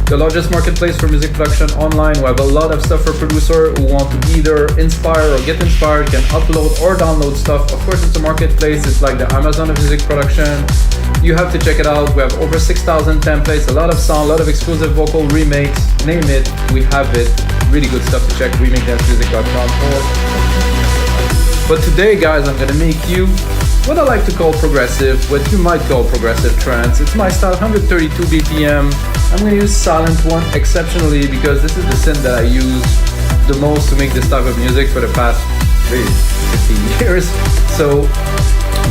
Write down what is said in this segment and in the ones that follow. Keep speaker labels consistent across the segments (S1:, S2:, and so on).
S1: the largest marketplace for music production online. We have a lot of stuff for producers who want to either inspire or get inspired, can upload or download stuff. Of course, it's a marketplace. It's like the Amazon of music production. You have to check it out. We have over 6,000 templates, a lot of sound, a lot of exclusive vocal remakes, name it, we have it. Really good stuff to check, remakedancemusic.com. But today, guys, I'm gonna make you what I like to call progressive, what you might call progressive trance. It's my style, 132 BPM. I'm gonna use silent one exceptionally because this is the synth that I use the most to make this type of music for the past 15 years. So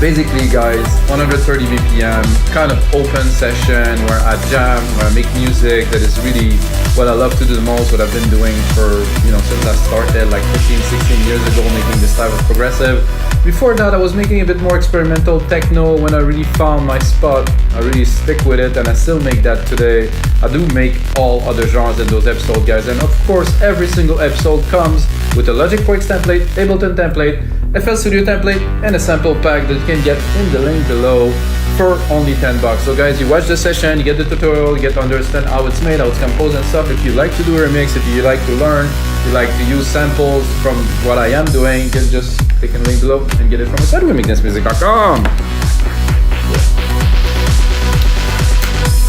S1: basically, guys, 130 BPM, kind of open session where I jam, where I make music. That is really what I love to do the most, what I've been doing for, since I started like 15, 16 years ago, making this type of progressive. Before that, I was making a bit more experimental techno. When I really found my spot, I really stick with it, and I still make that today. I do make all other genres in those episodes, guys. And of course, every single episode comes with a Logic Pro X template, Ableton template, FL Studio template, and a sample pack that you can get in the link below for only $10. So guys, you watch the session, you get the tutorial, you get to understand how it's made, how it's composed and stuff. If you like to do a remix, if you like to learn, you like to use samples from what I am doing, you can just click on the link below and get it from the site, remakedancemusic.com.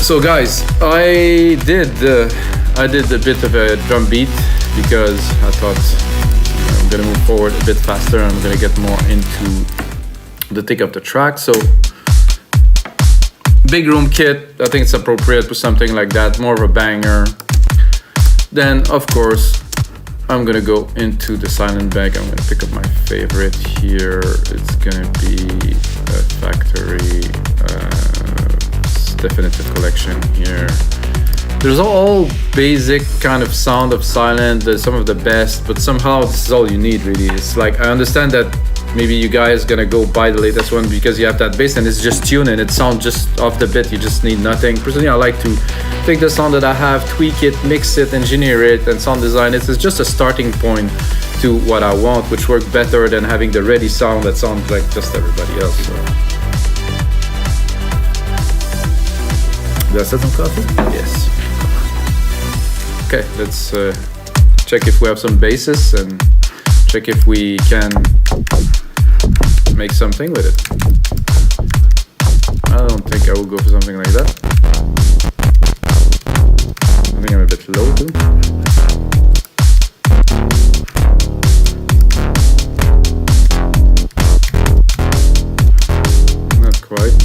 S1: So guys, I did a bit of a drum beat because I thought I'm gonna move forward a bit faster and I'm gonna get more into the thick of the track. So big room kit, I think it's appropriate for something like that, more of a banger. Then of course I'm gonna go into the silent bag. I'm gonna pick up my favorite here. It's gonna be a factory definitive collection here. There's all basic kind of sound of silent. There's some of the best, but somehow this is all you need really. It's like, I understand that maybe you guys gonna go buy the latest one because you have that bass and it's just tuned and it sounds just off the bit. You just need nothing. Personally, I like to take the sound that I have, tweak it, mix it, engineer it, and sound design it. It's just a starting point to what I want, which works better than having the ready sound that sounds like just everybody else. So. Did I set some coffee? Yes. Okay, let's check if we have some basses and check if we can make something with it. I don't think I will go for something like that. I think I'm a bit low too. Not quite.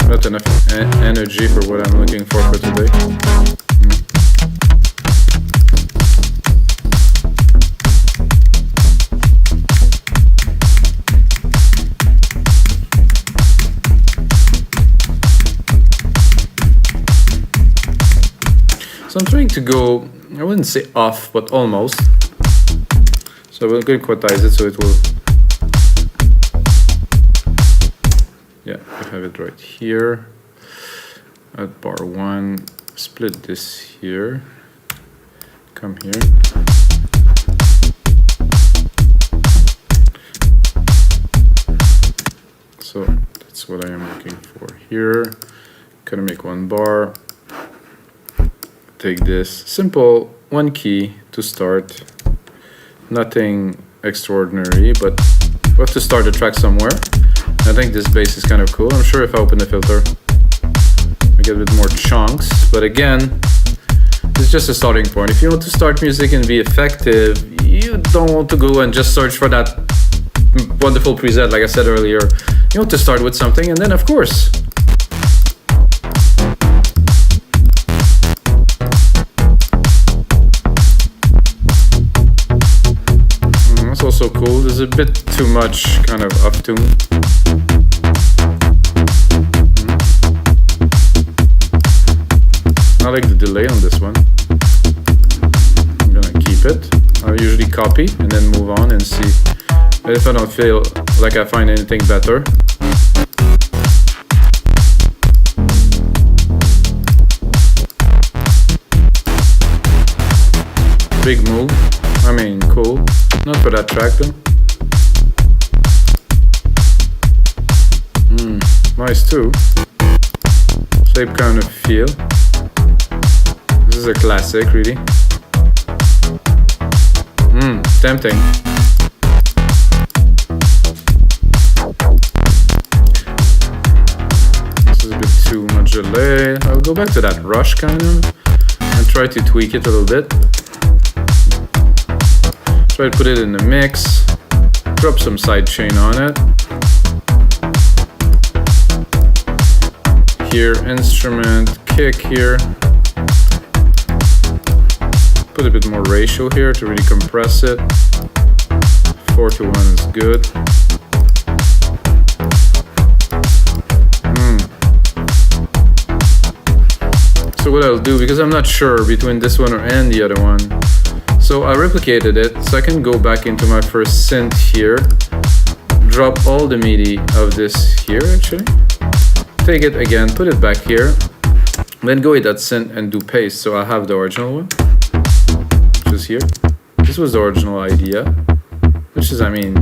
S1: Not enough energy for what I'm looking for today. So I'm trying to go, I wouldn't say off, but almost. So we're going to quantize it so it will, yeah, I have it right here at bar 1. Split this here, come here. So that's what I am looking for here. Gonna make one bar. Take this simple one key to start, nothing extraordinary, but we have to start the track somewhere. I think this bass is kind of cool. I'm sure if I open the filter I get a bit more chunks, but again, it's just a starting point. If you want to start music and be effective, you don't want to go and just search for that wonderful preset like I said earlier. You want to start with something, and then of course that's also cool. There's a bit too much kind of up tune. I like the delay on this one. I'm gonna keep it. I usually copy and then move on and see if I don't feel like I find anything better. Big move. I mean, cool. Not for that track though. Nice too. Same kind of feel. This is a classic, really. Tempting. This is a bit too much delay. I'll go back to that rush kind of and try to tweak it a little bit. Try to put it in the mix. Drop some sidechain on it. Here, instrument, kick here. Put a bit more ratio here to really compress it. 4:1 is good. So what I'll do, because I'm not sure between this one and the other one, so I replicated it so I can go back into my first synth here, drop all the MIDI of this here actually, take it again, put it back here, then go with that synth and do paste. So I have the original one, which is here. This was the original idea, which is, I mean,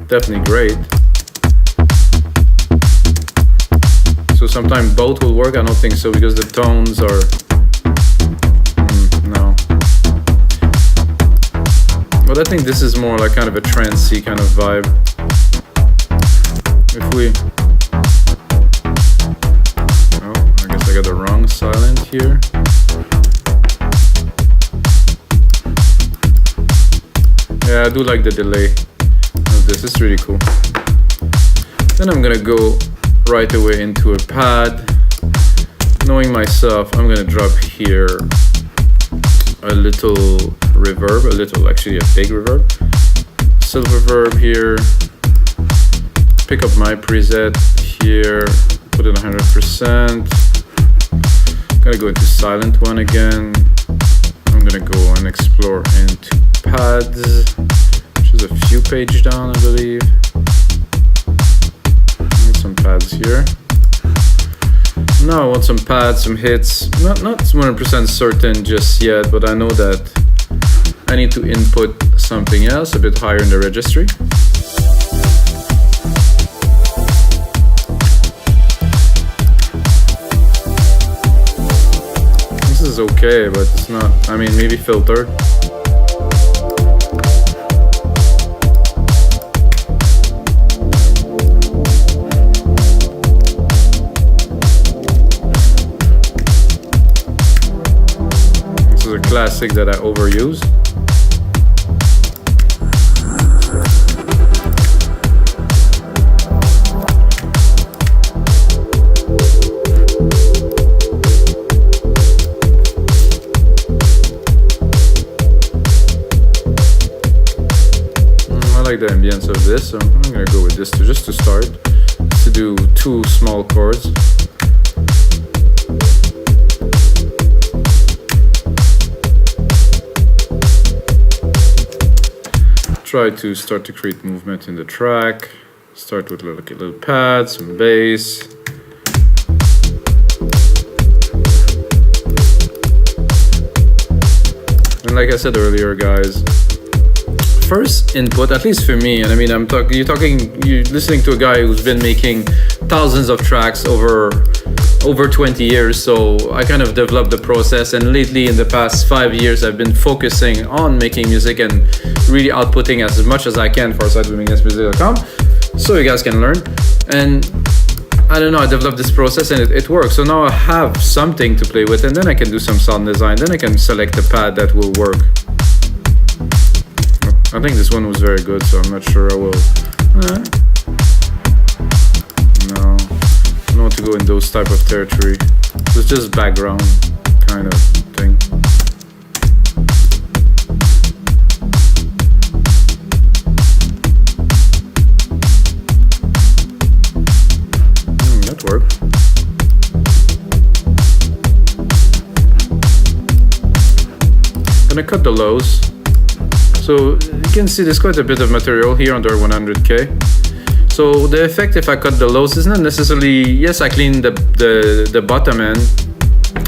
S1: definitely great. So sometimes both will work. I don't think so, because the tones are no. But I think this is more like kind of a trancey kind of vibe. If we, oh, I guess I got the wrong silent here. Yeah, I do like the delay of this. It's really cool. Then I'm gonna go right away into a pad. Knowing myself, I'm gonna drop here a little reverb, actually a big reverb. Silver reverb here. Pick up my preset here, put it 100%. Gonna go into silent one again. I'm gonna go and explore into pads, which is a few pages down, I believe. Some pads here. Now I want some pads, some hits. Not 100% certain just yet, but I know that I need to input something else a bit higher in the registry. This is okay, but it's not, I mean, maybe filtered. Classic that I overuse. I like the ambience of this, so I'm gonna go with this too, just to start, to do 2 small chords. Try to start to create movement in the track. Start with little pads, some bass. And like I said earlier, guys, first input, at least for me, and I mean, you're listening to a guy who's been making thousands of tracks over 20 years, so I kind of developed the process, and lately in the past 5 years I've been focusing on making music and really outputting as much as I can for sitewithmusic.com, so you guys can learn. And I don't know, I developed this process and it works. So now I have something to play with, and then I can do some sound design, then I can select the pad that will work. I think this one was very good, so I'm not sure I will. No, I don't want to go in those type of territory. It's just background kind of thing. That worked. Gonna cut the lows. So you can see there's quite a bit of material here under 100K. So the effect, if I cut the lows, is not necessarily, yes, I clean the bottom end,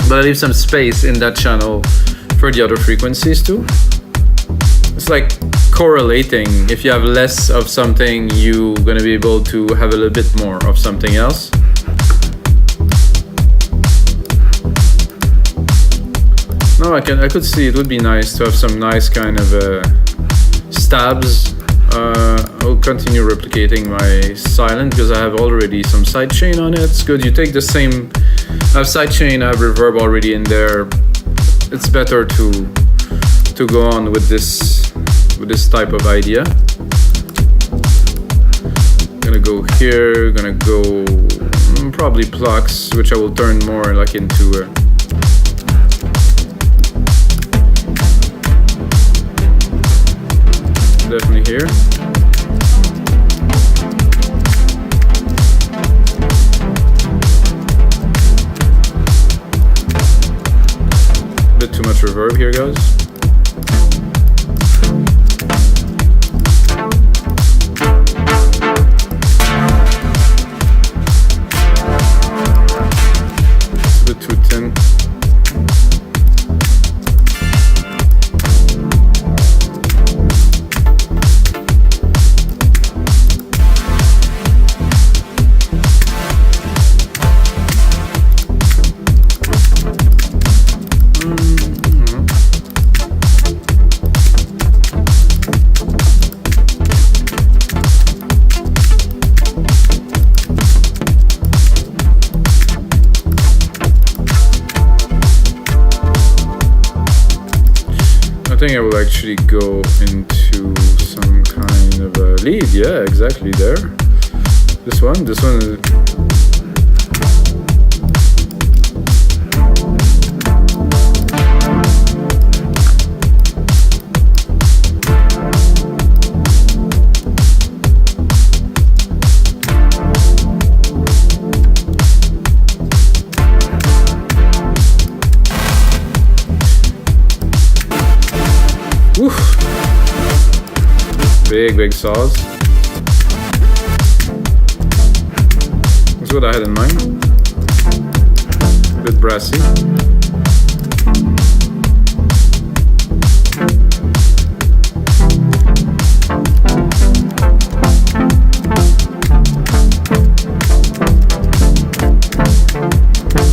S1: but I leave some space in that channel for the other frequencies too. It's like correlating. If you have less of something, you're gonna be able to have a little bit more of something else. No, I could see it would be nice to have some nice kind of stabs. I'll continue replicating my silent because I have already some sidechain on it. It's good. You take the same. I have sidechain, I have reverb already in there. It's better to go on with this type of idea. Gonna go here. Gonna go probably plucks, which I will turn more like into. Definitely here. Bit too much reverb here, guys. It's a bit too thin. I think I will actually go into some kind of a lead. Yeah, exactly there. This one is... Woof. Big saws. That's what I had in mind. A bit brassy.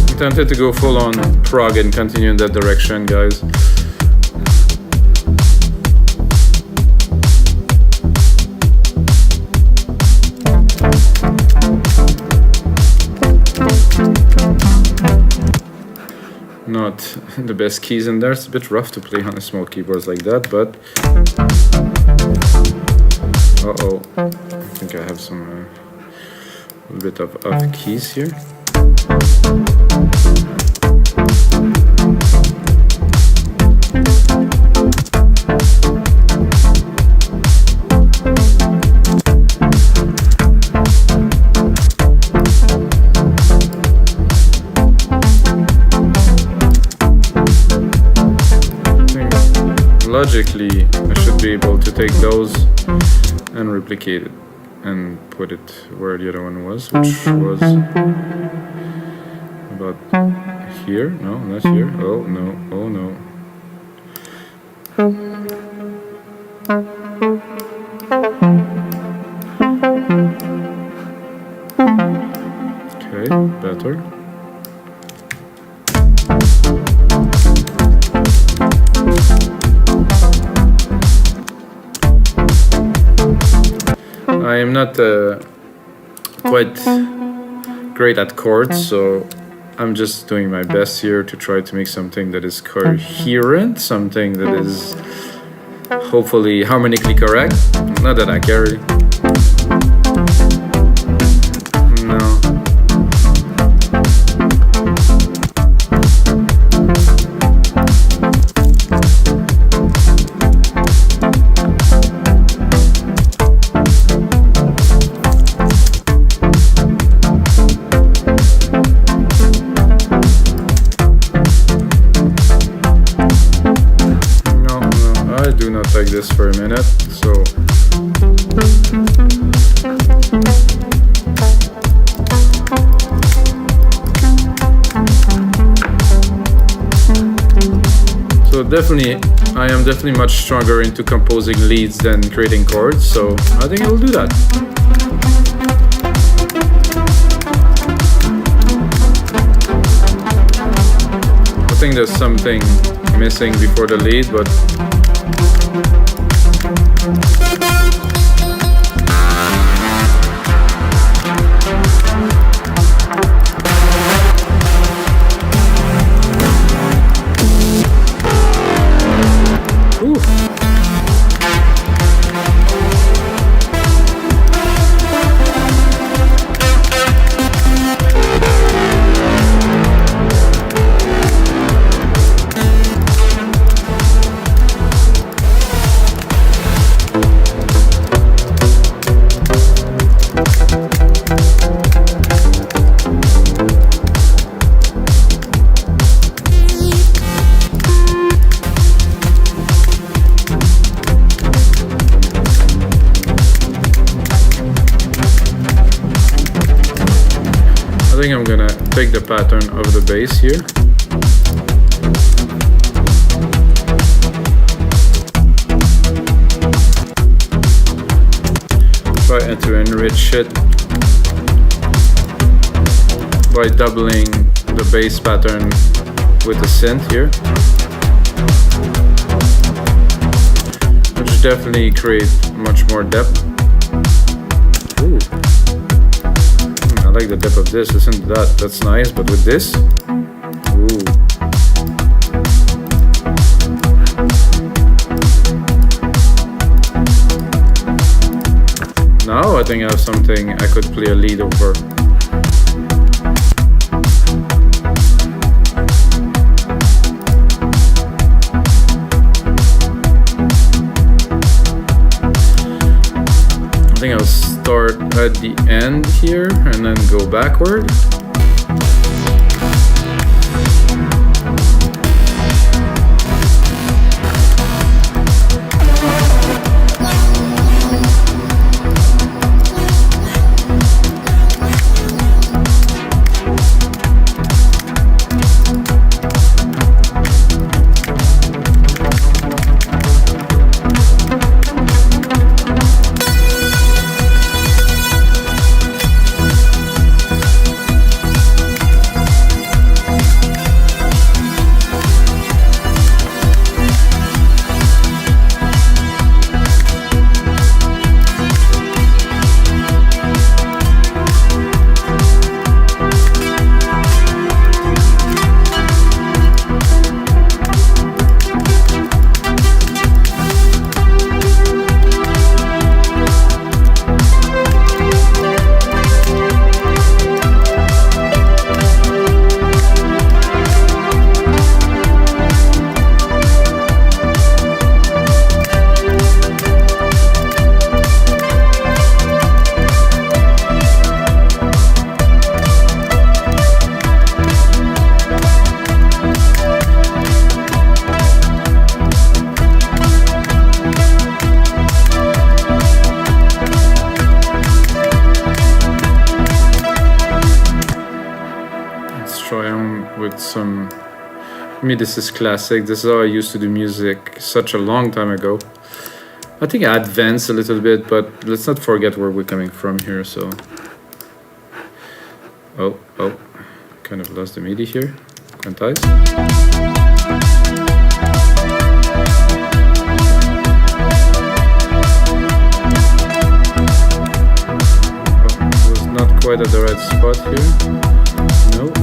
S1: I'm tempted to go full on prog and continue in that direction, guys. Not the best keys in there. It's a bit rough to play on a small keyboards like that, but I think I have some a little bit of off keys here. Logically, I should be able to take those and replicate it and put it where the other one was, which was about here. No, not here. Oh no, oh no. Okay, better. I am not quite great at chords, so I'm just doing my best here to try to make something that is coherent, something that is hopefully harmonically correct. Not that I care really. Like this for a minute, so definitely I am definitely much stronger into composing leads than creating chords, so I think I will do that. I think there's something missing before the lead, but I think I'm gonna take the pattern of the bass here. Try and to enrich it by doubling the bass pattern with the synth here, which definitely creates much more depth. Ooh. I like the depth of this. Listen to that. That's nice, but with this, ooh. Now I think I have something I could play a lead over. I think I'll start at the end here and then go backward. With some, I mean, this is classic. This is how I used to do music such a long time ago. I think I advanced a little bit, but let's not forget where we're coming from here. So, oh, kind of lost the MIDI here. Quantize. Was not quite at the right spot here.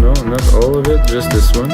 S1: No, not all of it, just this one.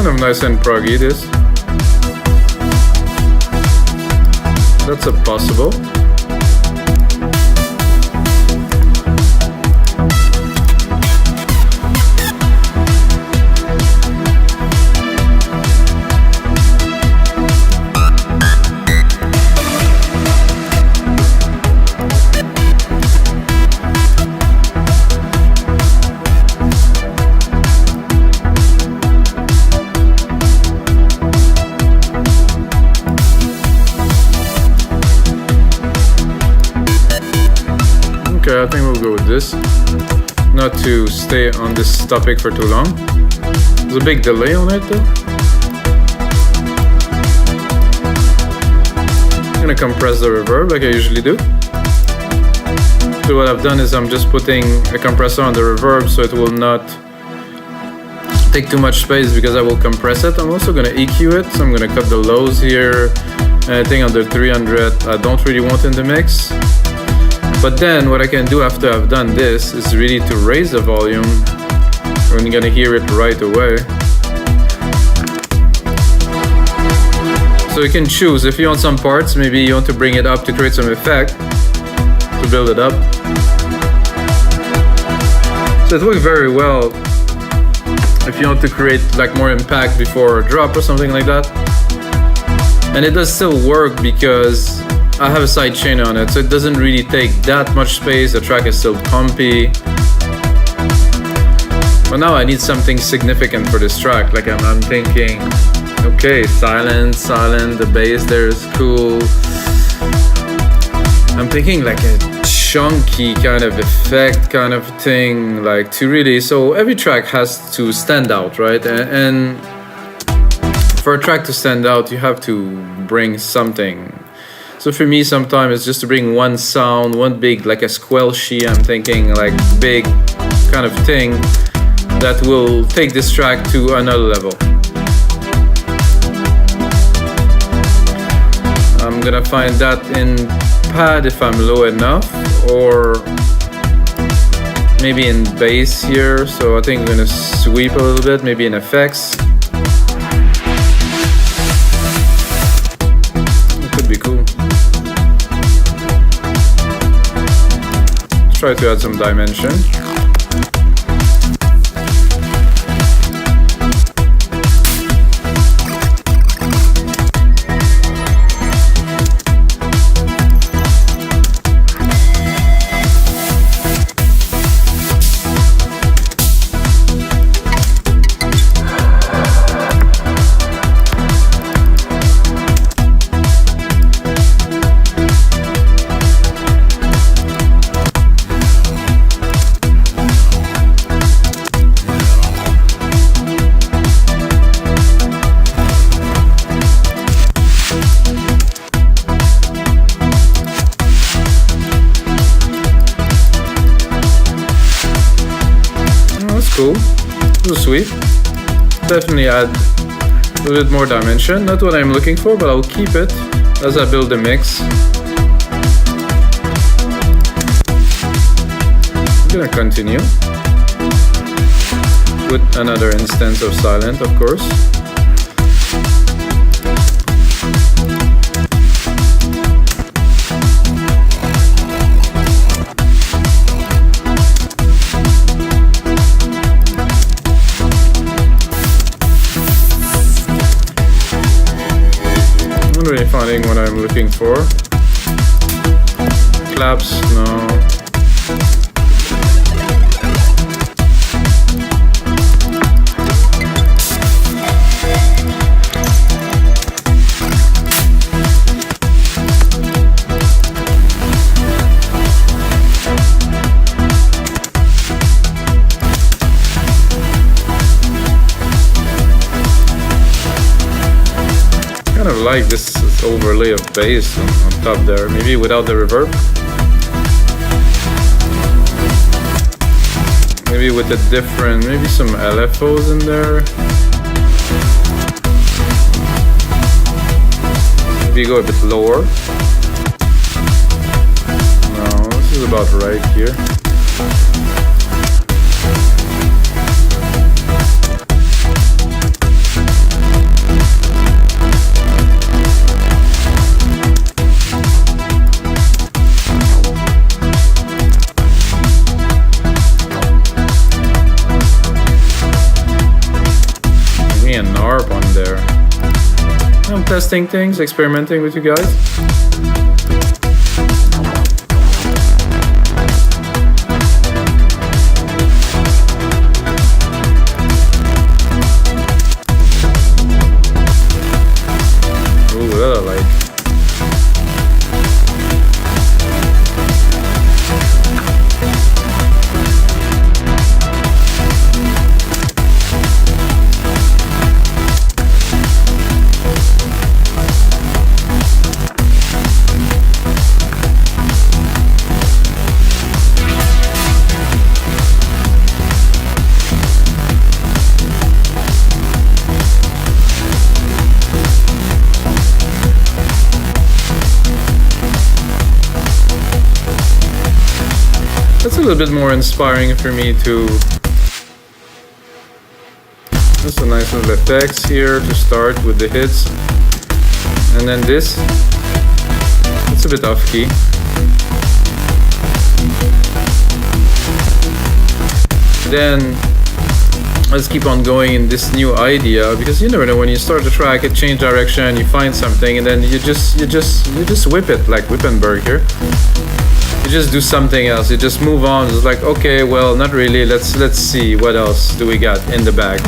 S1: of nice and proggy, this. That's a possible. Okay, I think we'll go with this. Not to stay on this topic for too long. There's a big delay on it though. I'm gonna compress the reverb like I usually do. So what I've done is I'm just putting a compressor on the reverb so it will not take too much space because I will compress it. I'm also gonna EQ it, so I'm gonna cut the lows here. Anything under 300 I don't really want in the mix. But then what I can do after I've done this is really to raise the volume. We're gonna hear it right away. So you can choose if you want some parts, maybe you want to bring it up to create some effect, to build it up. So it works very well if you want to create like more impact before a drop or something like that. And it does still work because I have a side chain on it, so it doesn't really take that much space. The track is still pumpy. But now I need something significant for this track. Like I'm thinking, okay, silent, the bass there is cool. I'm thinking like a chunky kind of effect kind of thing, like to really, so every track has to stand out, right? And for a track to stand out, you have to bring something. So for me, sometimes it's just to bring one sound, one big, like a squelchy, I'm thinking like big kind of thing that will take this track to another level. I'm gonna find that in pad if I'm low enough, or maybe in bass here. So I think I'm gonna sweep a little bit, maybe in effects. It could be cool. Try to add some dimension. Cool, this is sweet. Definitely add a little bit more dimension. Not what I'm looking for, but I'll keep it as I build the mix. I'm gonna continue with another instance of silent, of course. Really finding what I'm looking for. Claps, no. Kind of like this overlay of bass on top there, maybe without the reverb. Maybe with a different, maybe some LFOs in there. Maybe go a bit lower. No, this is about right here. there. I'm testing things, experimenting with you guys. Ooh, that I like. That's a little bit more inspiring for me to... Just a nice little effects here to start with the hits. And then this, it's a bit off key. Then let's keep on going in this new idea, because you never know, when you start the track, it change direction, you find something, and then you just whip it like Wippenberg here. You just do something else. You just move on. It's like, okay, well, not really. Let's see what else do we got in the bag.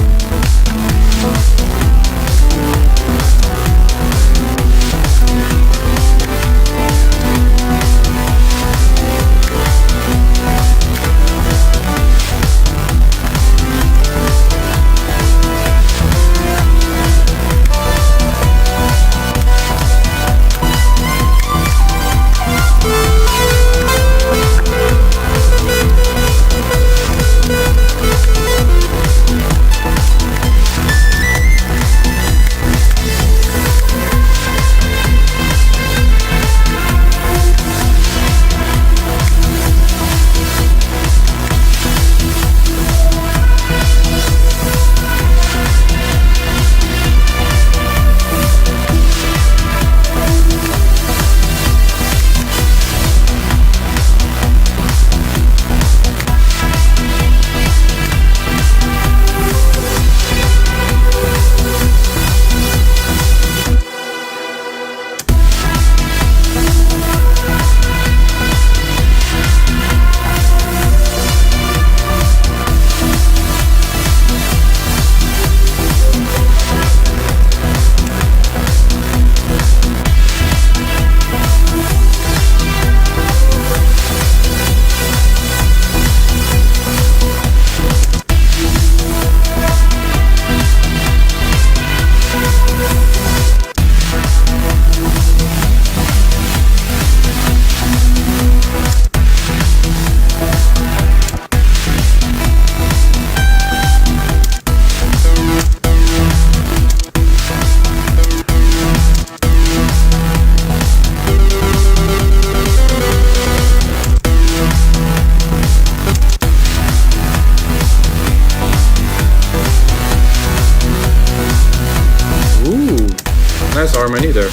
S1: Nice harmony there.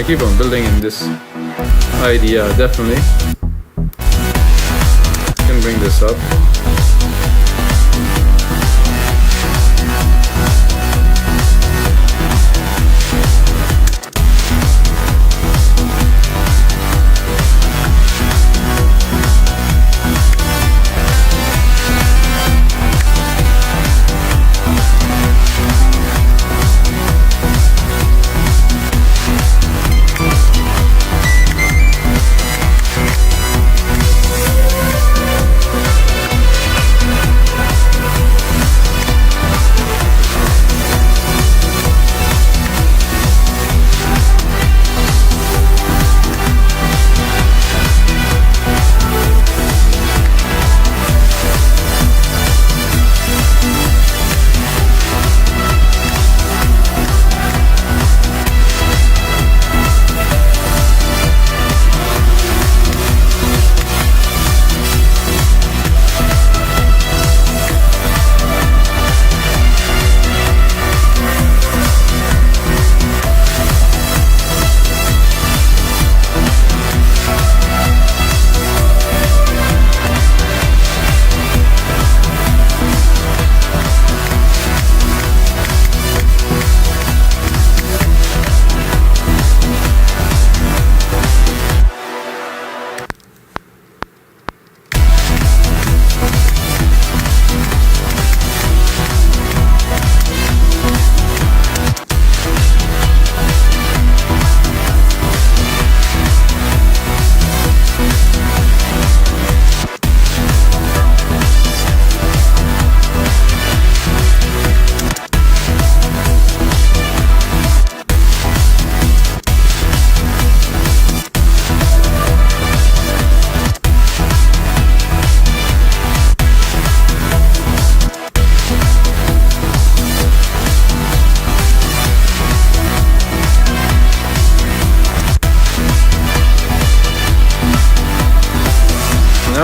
S1: Keep on building in this idea, definitely. Can bring this up.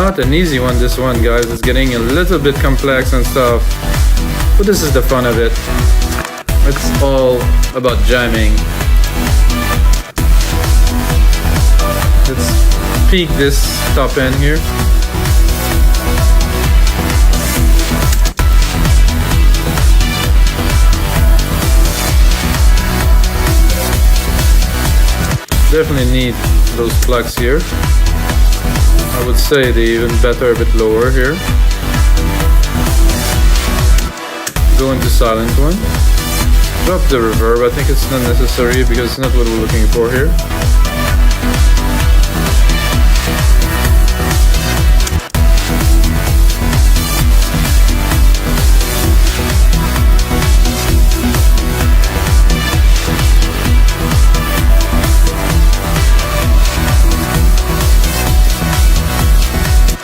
S1: not an easy one, this one, guys. It's getting a little bit complex and stuff. But this is the fun of it. It's all about jamming. Let's peek this top end here. Definitely need those plucks here. I would say they even better a bit lower here. Go into silent one. Drop the reverb. I think it's not necessary because it's not what we're looking for here.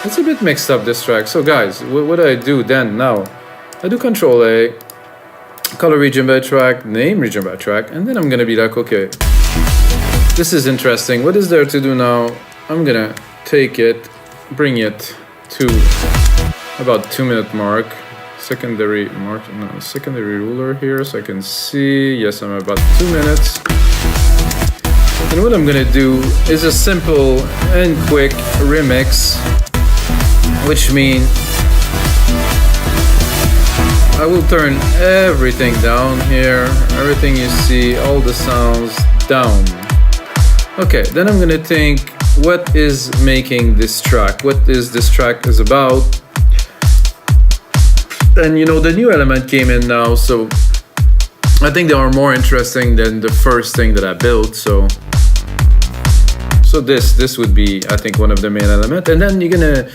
S1: It's a bit mixed up, this track. So guys, what do I do then now? I do Control A, color region by track, name region by track, and then I'm gonna be like, okay, this is interesting. What is there to do now? I'm gonna take it, bring it to about 2-minute mark. Secondary ruler here, so I can see, yes, I'm about 2 minutes. And what I'm gonna do is a simple and quick remix, which means I will turn everything down here, everything you see, all the sounds down. Okay, then I'm gonna think, what is making this track? What is this track is about? And you know, the new element came in now, so I think they are more interesting than the first thing that I built, so this would be, I think, one of the main elements. And then you're gonna,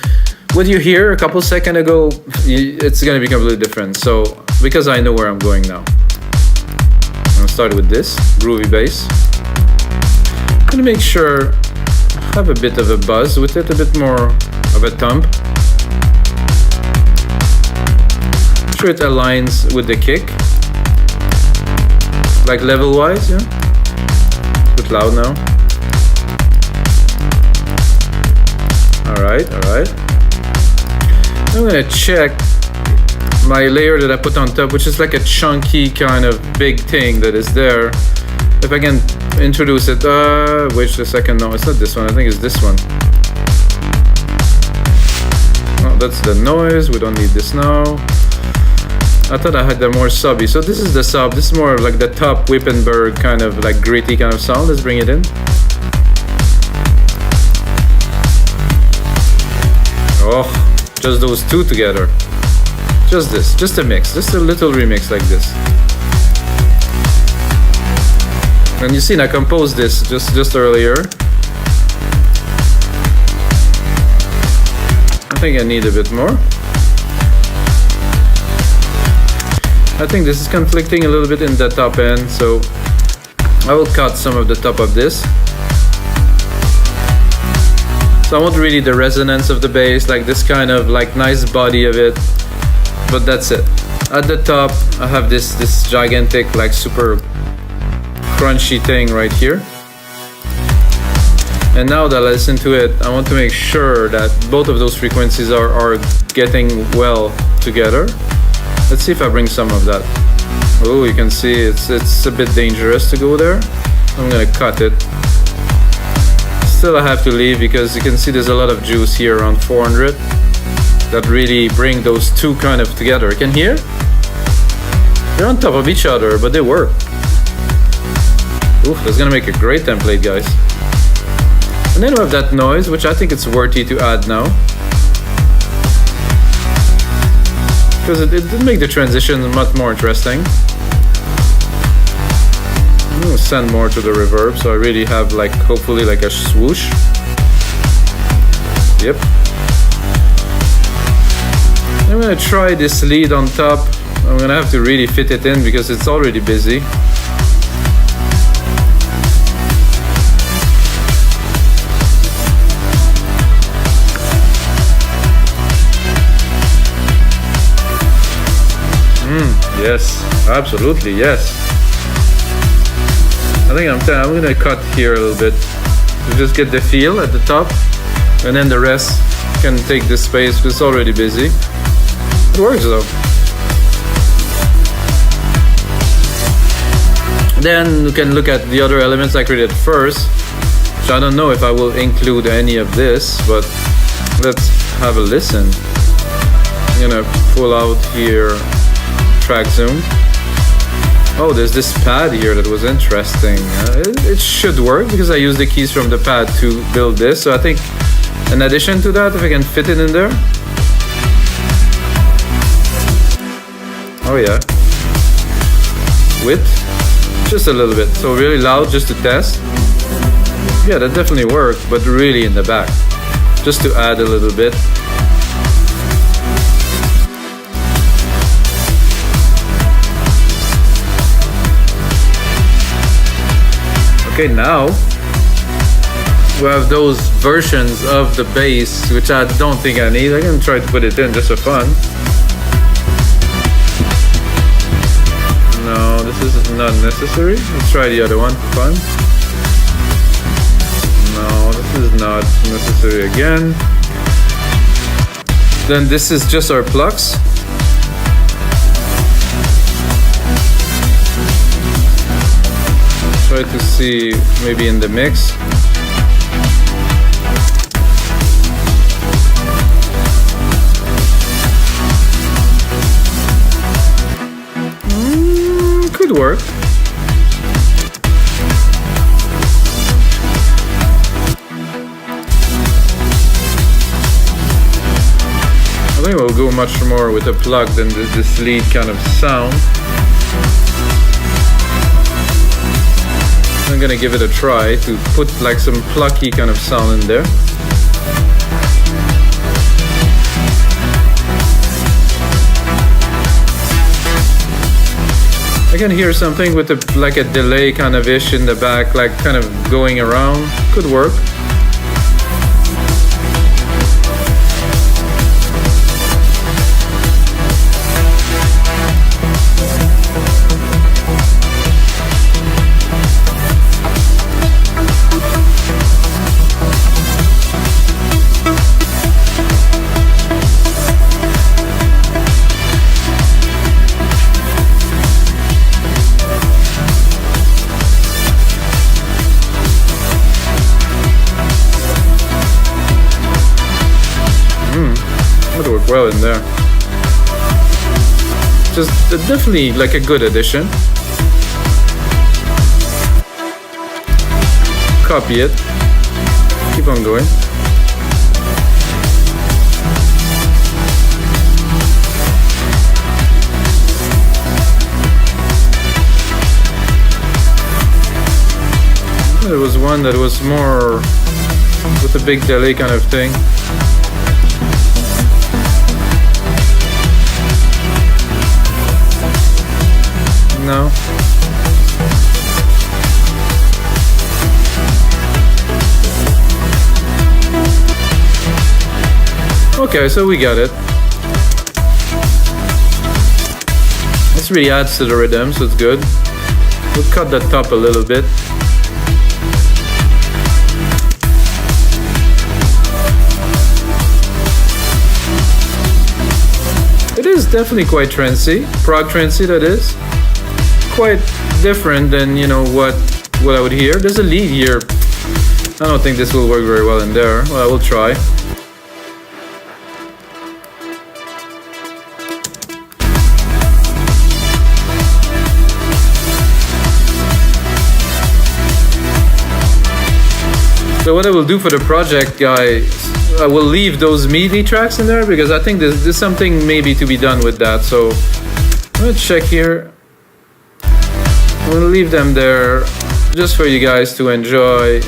S1: what you hear a couple seconds ago, it's gonna be completely different. So, because I know where I'm going now. I'm gonna start with this, groovy bass. I'm gonna make sure I have a bit of a buzz with it, a bit more of a thump. I'm sure it aligns with the kick. Like level-wise, yeah? A bit loud now. Alright. I'm gonna check my layer that I put on top, which is like a chunky kind of big thing that is there. If I can introduce it, wait a second, no, it's not this one, I think it's this one. Oh, that's the noise, we don't need this now. I thought I had the more subby, so this is the sub, this is more like the top Wippenberg kind of like gritty kind of sound. Let's bring it in. Oh, just those two together. Just this, just a mix, just a little remix like this. And you see, I composed this just earlier. I think I need a bit more. I think this is conflicting a little bit in the top end, so I will cut some of the top of this. So I want really the resonance of the bass, like this kind of like nice body of it, but that's it. At the top, I have this gigantic, like super crunchy thing right here. And now that I listen to it, I want to make sure that both of those frequencies are getting well together. Let's see if I bring some of that. Oh, you can see it's a bit dangerous to go there. I'm gonna cut it. Still I have to leave because you can see there's a lot of juice here around 400 that really bring those two kind of together. You can hear? They're on top of each other, but they work. Oof, that's gonna make a great template, guys. And then we have that noise, which I think it's worthy to add now. Because it did make the transition much more interesting. I'm gonna send more to the reverb, so I really have like, hopefully like a swoosh. Yep. I'm gonna try this lead on top. I'm gonna have to really fit it in because it's already busy. Yes, absolutely, yes. I think I'm gonna cut here a little bit to just get the feel at the top, and then the rest can take this space because it's already busy. It works though. Then we can look at the other elements I created first, which I don't know if I will include any of this, but let's have a listen. I'm gonna pull out here track zoom. Oh, there's this pad here that was interesting. It should work because I used the keys from the pad to build this. So I think in addition to that, if I can fit it in there. Oh yeah. Width, just a little bit. So really loud just to test. Yeah, that definitely worked, but really in the back. Just to add a little bit. Okay, now we have those versions of the bass, which I don't think I need. I'm gonna try to put it in just for fun. No, this is not necessary. Let's try the other one for fun. No, this is not necessary again. Then this is just our plucks. Try to see maybe in the mix. Could work. I think we'll go much more with a plug than this lead kind of sound. I'm gonna give it a try to put like some plucky kind of sound in there. I can hear something with like a delay kind of ish in the back, like kind of going around. Could work. Would work well in there. Just definitely like a good addition. Copy it. Keep on going. There was one that was more with a big delay kind of thing. No. Okay, so we got it. This really adds to the rhythm, so it's good. We'll cut that top a little bit. It is definitely quite trancey, prog trancey that is. Quite different than, you know, what I would hear. There's a lead here. I don't think this will work very well in there. Well, I will try. So what I will do for the project, guys, I will leave those MIDI tracks in there because I think there's something maybe to be done with that. So let's check here. I'm gonna leave them there just for you guys to enjoy.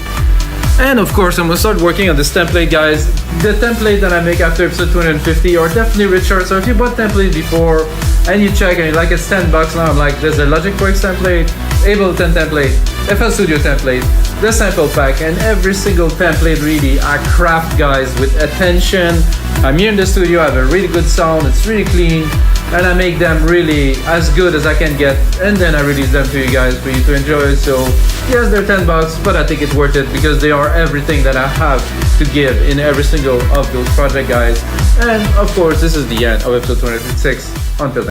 S1: And of course, I'm gonna start working on this template, guys. The template that I make after episode 250 are definitely richer. So if you bought templates before and you check and you're like, it's $10 now, I'm like, there's a Logic Works template, Ableton template, FL Studio template, the sample pack, and every single template really I craft, guys, with attention. I'm here in the studio, I have a really good sound, it's really clean. and I make them really as good as I can get, and then I release them to you guys for you to enjoy. So yes, they're $10, but I think it's worth it because they are everything that I have to give in every single of those project, guys. And of course, this is the end of episode 256. Until then.